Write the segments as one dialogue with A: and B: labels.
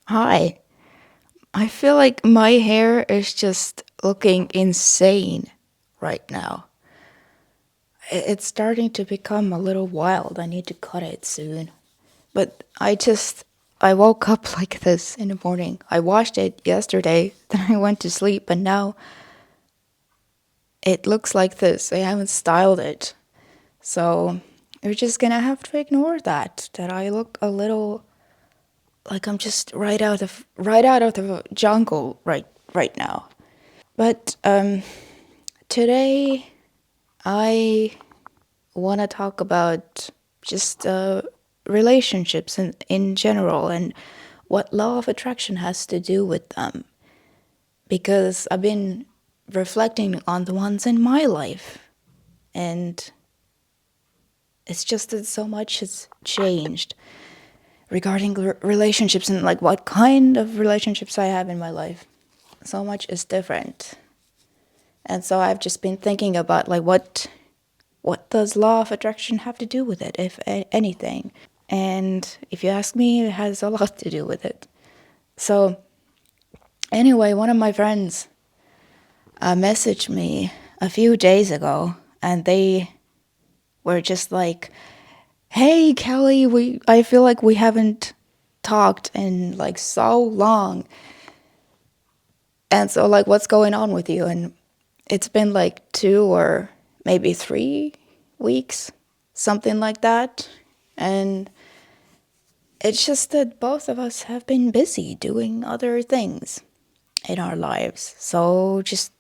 A: Hi. I feel like my hair is just looking insane right now. It's starting to become a little wild. I need to cut it soon. But I woke up like this in the morning. I washed it yesterday, then I went to sleep, and now it looks like this. I haven't styled it. So you're just gonna have to ignore that I look a little like I'm just right out of the jungle right now. But today I want to talk about just relationships in general and what law of attraction has to do with them. Because I've been reflecting on the ones in my life, and it's just that so much has changed regarding relationships and like what kind of relationships I have in my life. So much is different. And so I've just been thinking about like what does law of attraction have to do with it, if anything? And if you ask me, it has a lot to do with it. So, anyway, one of my friends messaged me a few days ago, and they were just like, "Hey, Kelly, I feel like we haven't talked in like so long, and so like, what's going on with you?" And it's been like 2 or maybe 3 weeks, something like that, and it's just that both of us have been busy doing other things in our lives, so just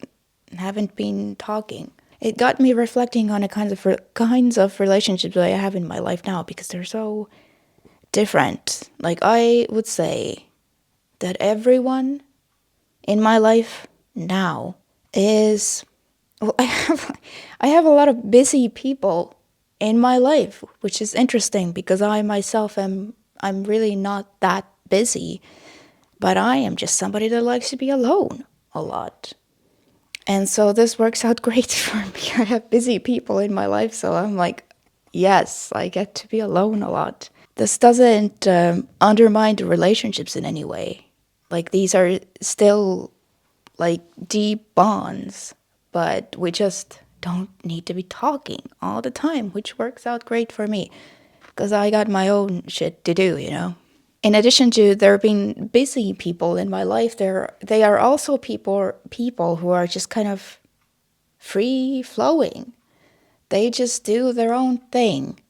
A: haven't been talking. It got me reflecting on the kinds of relationships that I have in my life now because they're so different. Like I would say that everyone in my life now is well, I have a lot of busy people in my life, which is interesting because I myself I'm really not that busy, but I am just somebody that likes to be alone a lot. And so this works out great for me. I have busy people in my life, so I'm like, yes, I get to be alone a lot. This doesn't undermine the relationships in any way. Like these are still like deep bonds, but we just don't need to be talking all the time, which works out great for me because I got my own shit to do. In addition to there being busy people in my life, they are also people who are just kind of free flowing. They just do their own thing.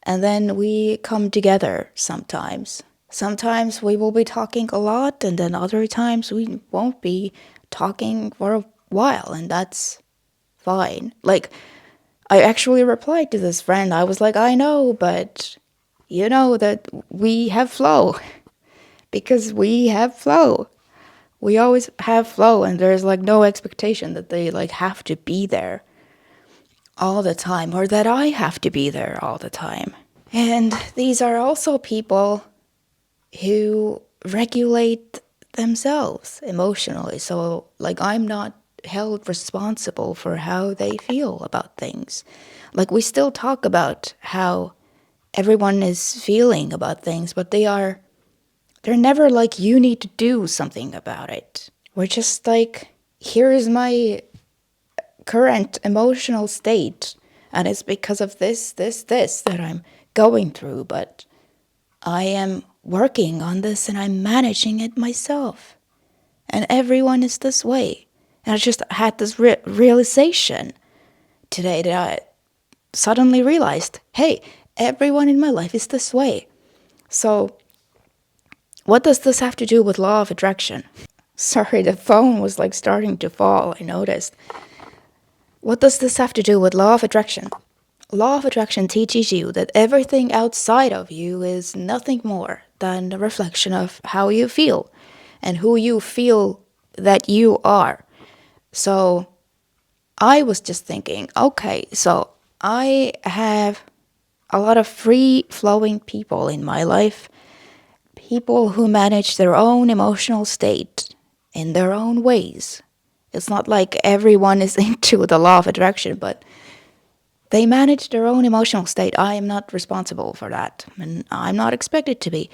A: And then we come together sometimes. Sometimes we will be talking a lot, and then other times we won't be talking for a while, and that's fine. Like, I actually replied to this friend. I was like, I know, but you know that we have flow because we have flow. We always have flow, and there's like no expectation that they like have to be there all the time or that I have to be there all the time. And these are also people who regulate themselves emotionally. So, like, I'm not held responsible for how they feel about things. Like, we still talk about how everyone is feeling about things, but they're never like, you need to do something about it. We're just like, here is my current emotional state, and it's because of this that I'm going through, but I am working on this and I'm managing it myself. And everyone is this way. And I just had this realization today that I suddenly realized, hey, everyone in my life is this way. So, what does this have to do with law of attraction? Sorry, the phone was like starting to fall, I noticed. What does this have to do with law of attraction? Law of attraction teaches you that everything outside of you is nothing more than a reflection of how you feel and who you feel that you are. So I was just thinking, okay, so I have a lot of free flowing people in my life, people who manage their own emotional state in their own ways. It's not like everyone is into the law of attraction, but they manage their own emotional state. I am not responsible for that, and I'm not expected to be.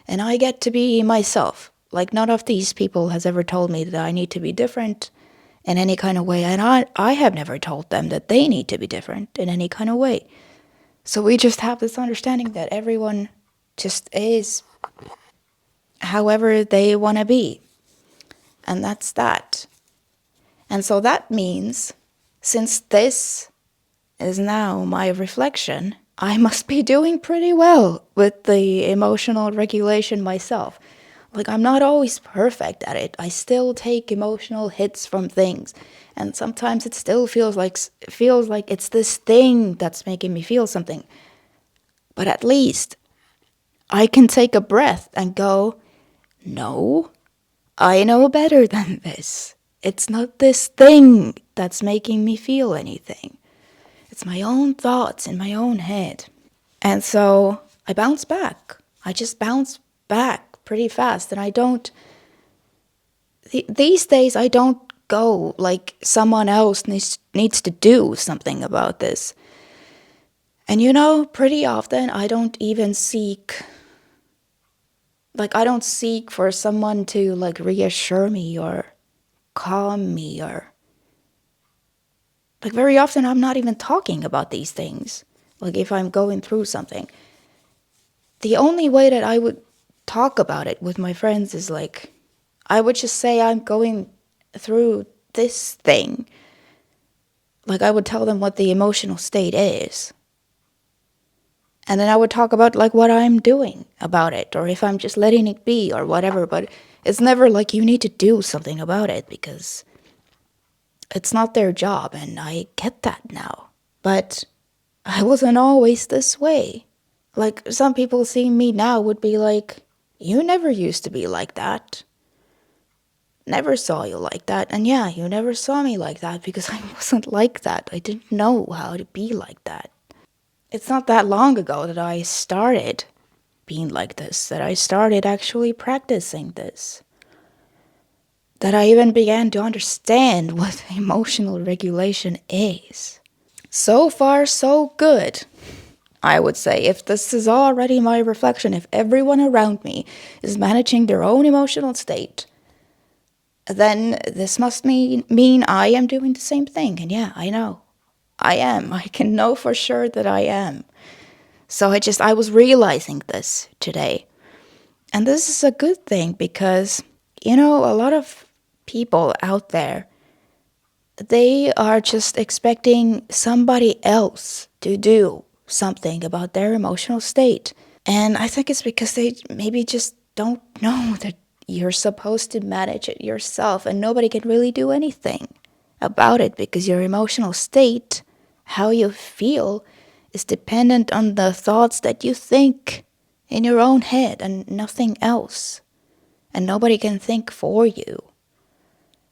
A: and I get to be myself. Like, none of these people has ever told me that I need to be different in any kind of way, and I have never told them that they need to be different in any kind of way. So we just have this understanding that everyone just is however they want to be. And that's that. And so that means, since this is now my reflection, I must be doing pretty well with the emotional regulation myself. Like, I'm not always perfect at it. I still take emotional hits from things. And sometimes it still feels like it's this thing that's making me feel something. But at least I can take a breath and go, no, I know better than this. It's not this thing that's making me feel anything. It's my own thoughts in my own head. And so I bounce back. I just bounce back pretty fast. And I don't, these days, I don't go like someone else needs to do something about this. And pretty often I don't even seek, I don't seek for someone to reassure me or calm me, or very often I'm not even talking about these things. Like, if I'm going through something, the only way that I would talk about it with my friends is I would just say I'm going through this thing. I would tell them what the emotional state is. And then I would talk about what I'm doing about it, or if I'm just letting it be or whatever. But it's never you need to do something about it, because it's not their job, and I get that now. But I wasn't always this way. Some people seeing me now would be like, you never used to be like that. Never saw you like that. And yeah, you never saw me like that because I wasn't like that. I didn't know how to be like that. It's not that long ago that I started being like this, that I started actually practicing this, that I even began to understand what emotional regulation is. So far, so good, I would say. If this is already my reflection, if everyone around me is managing their own emotional state, then this must mean I am doing the same thing. And yeah, I know. I am. I can know for sure that I am. So I was realizing this today. And this is a good thing because, a lot of people out there, they are just expecting somebody else to do something about their emotional state. And I think it's because they maybe just don't know that you're supposed to manage it yourself, and nobody can really do anything about it because your emotional state, how you feel, is dependent on the thoughts that you think in your own head and nothing else. And nobody can think for you.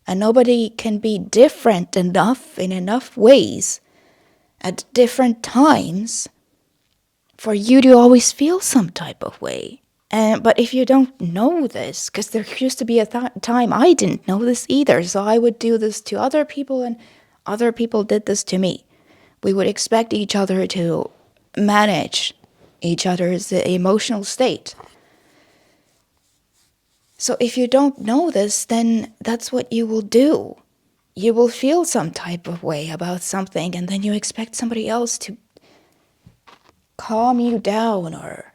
A: And nobody can be different enough in enough ways at different times for you to always feel some type of way. But if you don't know this, because there used to be a time I didn't know this either, so I would do this to other people and other people did this to me. We would expect each other to manage each other's emotional state. So if you don't know this, then that's what you will do. You will feel some type of way about something, and then you expect somebody else to calm you down or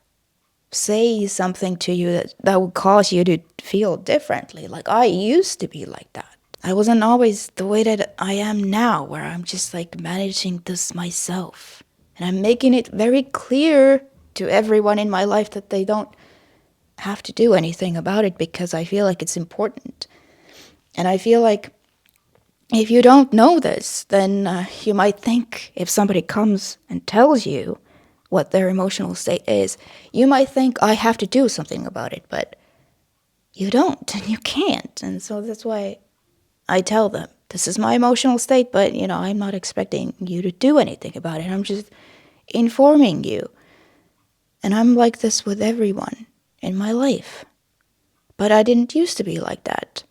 A: say something to you that would cause you to feel differently. I used to be like that. I wasn't always the way that I am now, where I'm just managing this myself. And I'm making it very clear to everyone in my life that they don't have to do anything about it, because I feel like it's important. And I feel like if you don't know this, then you might think, if somebody comes and tells you what their emotional state is, you might think, I have to do something about it, but you don't, and you can't. And so that's why I tell them, this is my emotional state, but, I'm not expecting you to do anything about it. I'm just informing you. And I'm like this with everyone in my life. But I didn't used to be like that.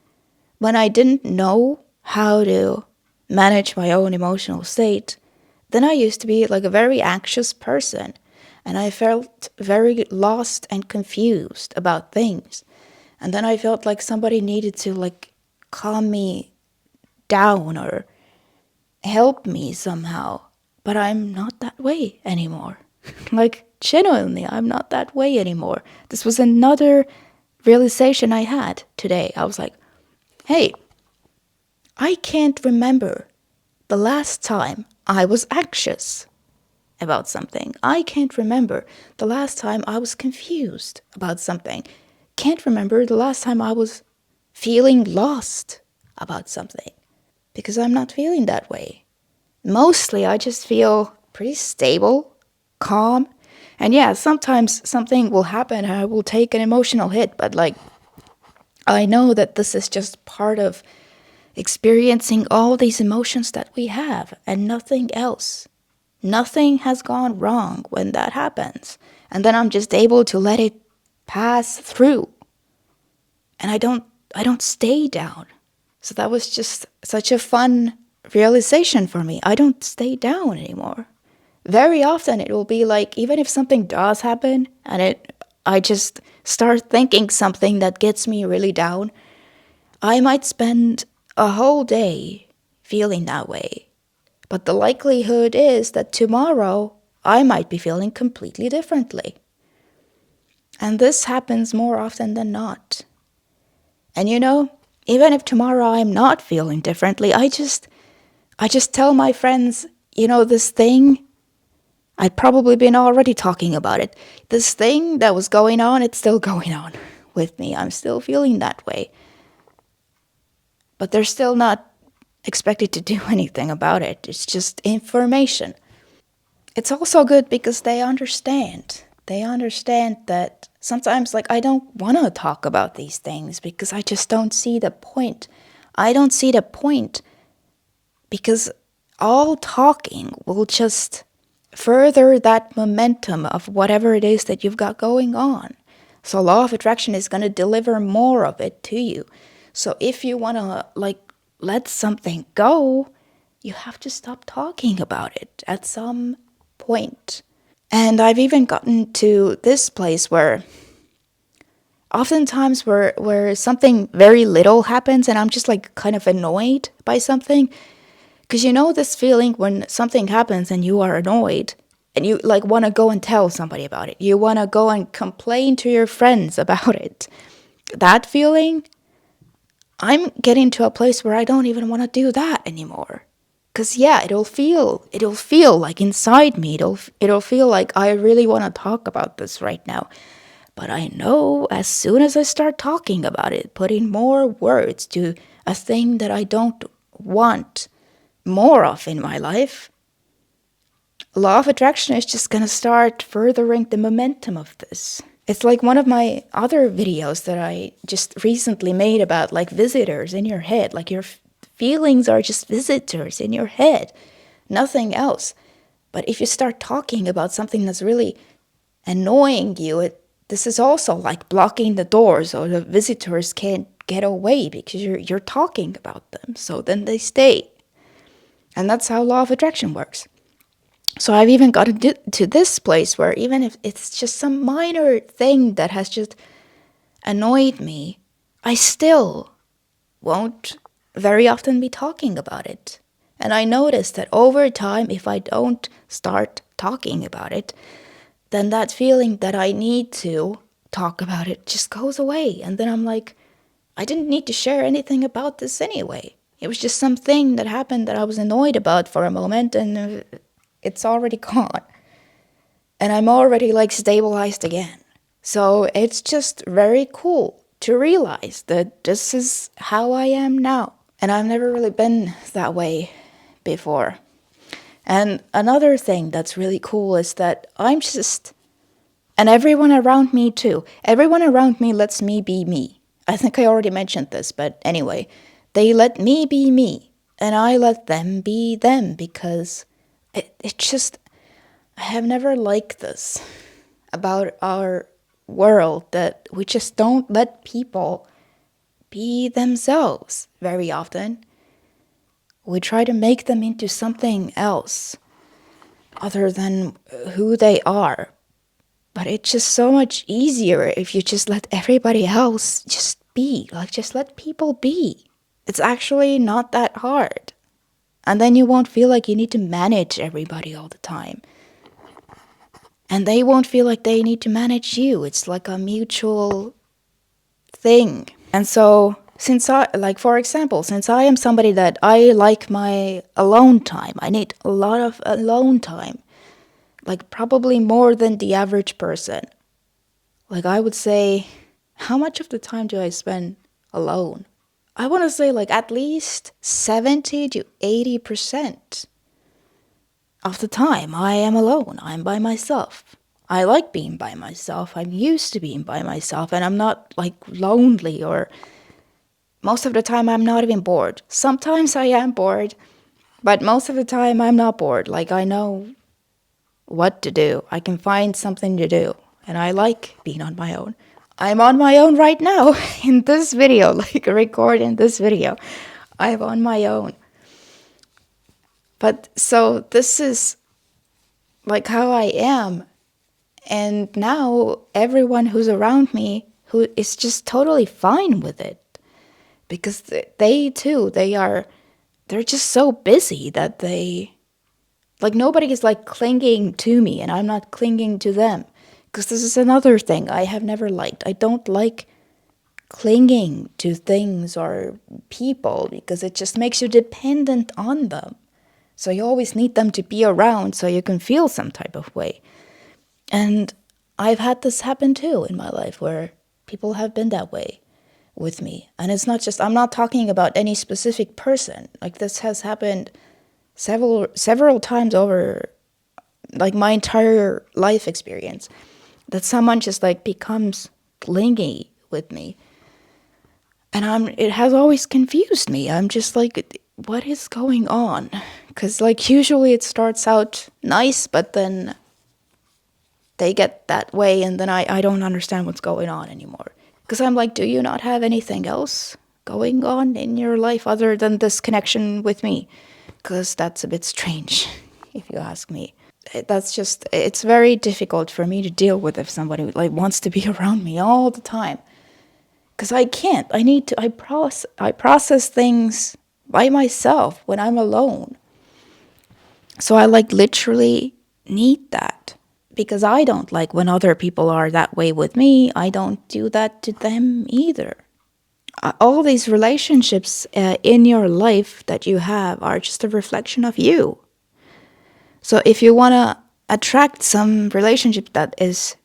A: When I didn't know how to manage my own emotional state, then I used to be a very anxious person. and I felt very lost and confused about things. And then I felt like somebody needed to like calm me down or help me somehow. But I'm not that way anymore. Like, genuinely, I'm not that way anymore. This was another realization I had today. I was like, hey, I can't remember the last time I was anxious about something. I can't remember the last time I was confused about something. Can't remember the last time I was feeling lost about something. Because I'm not feeling that way. Mostly, I just feel pretty stable, calm. And yeah, sometimes something will happen and I will take an emotional hit, but like, I know that this is just part of experiencing all these emotions that we have and nothing else. Nothing has gone wrong when that happens. And then I'm just able to let it pass through. And I don't stay down. So that was just such a fun realization for me. I don't stay down anymore. Very often it will be like, even if something does happen and I just start thinking something that gets me really down, I might spend a whole day feeling that way. But the likelihood is that tomorrow I might be feeling completely differently. And this happens more often than not. And you know, even if tomorrow I'm not feeling differently, I just tell my friends, this thing, I'd probably been already talking about it. This thing that was going on, it's still going on with me. I'm still feeling that way. But they're still not expected to do anything about it. It's just information. It's also good because they understand. They understand that sometimes, like, I don't want to talk about these things because I just don't see the point. I don't see the point because all talking will just further that momentum of whatever it is that you've got going on. So law of attraction is going to deliver more of it to you. So if you want to like let something go, you have to stop talking about it at some point. And I've even gotten to this place where oftentimes where something very little happens and I'm just like kind of annoyed by something. Because you know this feeling when something happens and you are annoyed and you like want to go and tell somebody about it. You want to go and complain to your friends about it. That feeling, I'm getting to a place where I don't even want to do that anymore. Cause yeah, it'll feel like inside me. It'll feel like I really want to talk about this right now. But I know as soon as I start talking about it, putting more words to a thing that I don't want more of in my life, law of attraction is just gonna start furthering the momentum of this. It's like one of my other videos that I just recently made about like visitors in your head. Like your feelings are just visitors in your head, nothing else. But if you start talking about something that's really annoying you, this is also like blocking the doors so the visitors can't get away because you're talking about them. So then they stay. And that's how law of attraction works. So I've even gotten to this place where even if it's just some minor thing that has just annoyed me, I still won't very often be talking about it. And I notice that over time, if I don't start talking about it, then that feeling that I need to talk about it just goes away. And then I'm like, I didn't need to share anything about this anyway. It was just something that happened that I was annoyed about for a moment, and it's already gone. And I'm already like stabilized again. So it's just very cool to realize that this is how I am now. And I've never really been that way before. And another thing that's really cool is that I'm just, and everyone around me too, everyone around me lets me be me. I think I already mentioned this, but anyway, they let me be me, and I let them be them because it just, I have never liked this about our world that we just don't let people be themselves very often. We try to make them into something else other than who they are. But it's just so much easier if you just let everybody else just be. Like, just let people be. It's actually not that hard. And then you won't feel like you need to manage everybody all the time. And they won't feel like they need to manage you. It's like a mutual thing. And so, for example, since I am somebody that I like my alone time, I need a lot of alone time, like probably more than the average person. Like, I would say, how much of the time do I spend alone? I want to say like at least 70 to 80% of the time I am alone. I'm by myself. I like being by myself. I'm used to being by myself, and I'm not like lonely, or most of the time I'm not even bored. Sometimes I am bored, but most of the time I'm not bored. Like, I know what to do. I can find something to do, and I like being on my own. I'm on my own right now in this video, like recording this video. I'm on my own. But so this is like how I am. And now everyone who's around me who is just totally fine with it. Because they too, they're just so busy that like nobody is like clinging to me, and I'm not clinging to them. Because this is another thing I have never liked. I don't like clinging to things or people because it just makes you dependent on them. So you always need them to be around so you can feel some type of way. And I've had this happen too in my life where people have been that way with me. And it's not just, I'm not talking about any specific person. Like, this has happened several times over like my entire life experience, that someone just like becomes clingy with me. And it has always confused me. I'm just like, what is going on? Because like usually it starts out nice, but then they get that way, and then I don't understand what's going on anymore. Because I'm like, do you not have anything else going on in your life other than this connection with me? Because that's a bit strange, if you ask me. It's very difficult for me to deal with if somebody like wants to be around me all the time. Because I can't. I process things by myself when I'm alone. So I like literally need that. Because I don't like when other people are that way with me. I don't do that to them either. All these relationships in your life that you have are just a reflection of you. So if you want to attract some relationship that is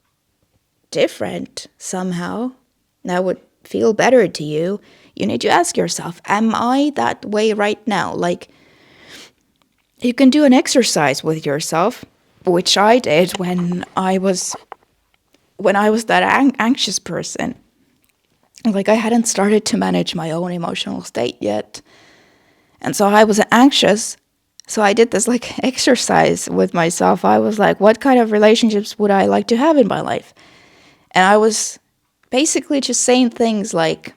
A: different somehow, that would feel better to you, you need to ask yourself, am I that way right now? Like, you can do an exercise with yourself, which I did when I was that anxious person. Like, I hadn't started to manage my own emotional state yet. And so I was anxious. So I did this like exercise with myself. I was like, what kind of relationships would I like to have in my life? And I was basically just saying things like,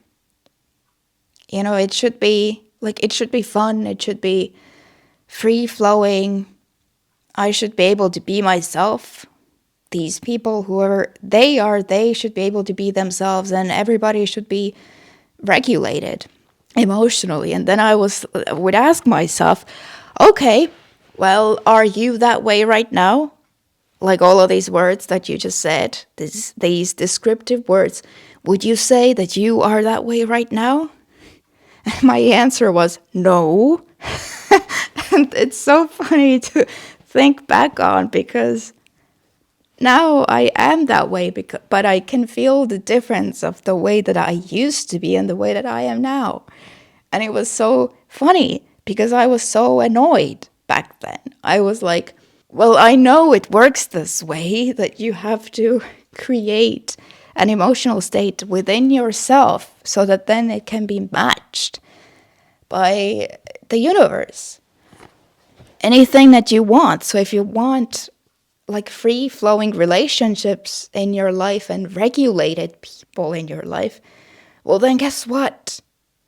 A: it should be fun. It should be free flowing. I should be able to be myself. These people, whoever they are, they should be able to be themselves, and everybody should be regulated emotionally. And then I would ask myself, okay, well, are you that way right now? Like all of these words that you just said, these descriptive words, would you say that you are that way right now? And my answer was no. And it's so funny to think back on, because now I am that way, but I can feel the difference of the way that I used to be and the way that I am now. And it was so funny because I was so annoyed back then. I was like, well, I know it works this way, that you have to create an emotional state within yourself so that then it can be matched by the universe. Anything that you want. So if you want like free-flowing relationships in your life and regulated people in your life, well, then guess what?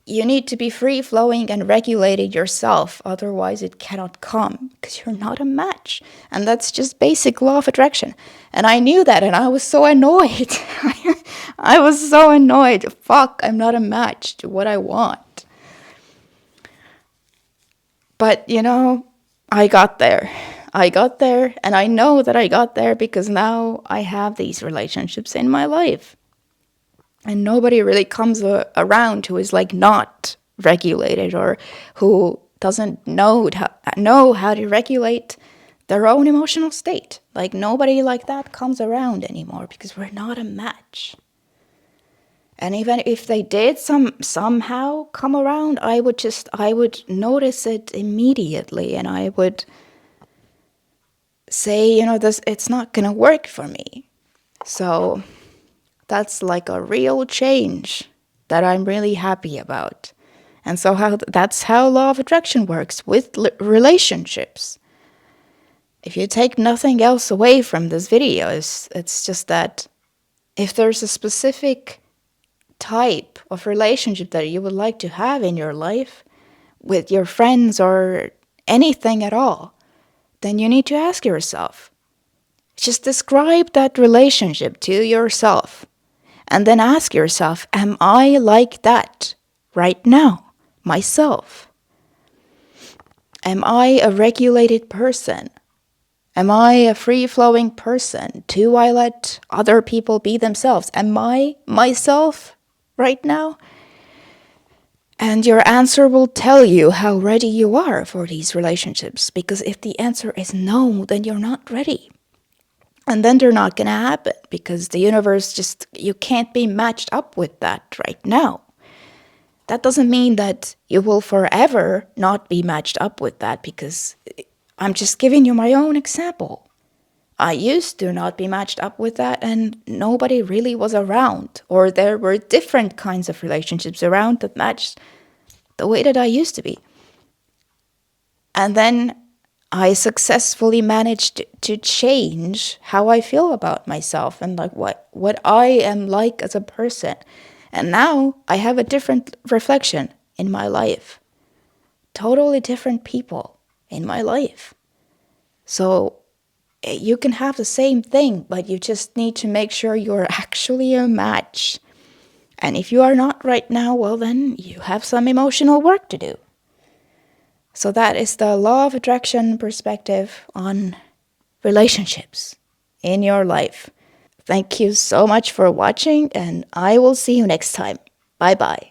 A: you need to be free flowing and regulated yourself. Otherwise, it cannot come because you're not a match. And that's just basic law of attraction. And I knew that, and I was so annoyed. I was so annoyed. Fuck, I'm not a match to what I want. But, I got there. I got there, and I know that I got there because now I have these relationships in my life. And nobody really comes around who is like not regulated or who doesn't know how to regulate their own emotional state. Like nobody like that comes around anymore because we're not a match. And even if they did somehow come around, I would notice it immediately, and I would say, it's not gonna work for me. So that's like a real change that I'm really happy about. And so that's how law of attraction works with relationships. If you take nothing else away from this video, it's just that if there's a specific type of relationship that you would like to have in your life with your friends or anything at all, then you need to ask yourself. Just describe that relationship to yourself. And then ask yourself, am I like that right now, myself? Am I a regulated person? Am I a free-flowing person? Do I let other people be themselves? Am I myself right now? And your answer will tell you how ready you are for these relationships. Because if the answer is no, then you're not ready. And then they're not going to happen because the universe you can't be matched up with that right now. That doesn't mean that you will forever not be matched up with that, because I'm just giving you my own example. I used to not be matched up with that, and nobody really was around, or there were different kinds of relationships around that matched the way that I used to be. And then I successfully managed to change how I feel about myself and like what I am like as a person. And now I have a different reflection in my life. Totally different people in my life. So you can have the same thing, but you just need to make sure you're actually a match. And if you are not right now, well, then you have some emotional work to do. So that is the law of attraction perspective on relationships in your life. Thank you so much for watching, and I will see you next time. Bye-bye.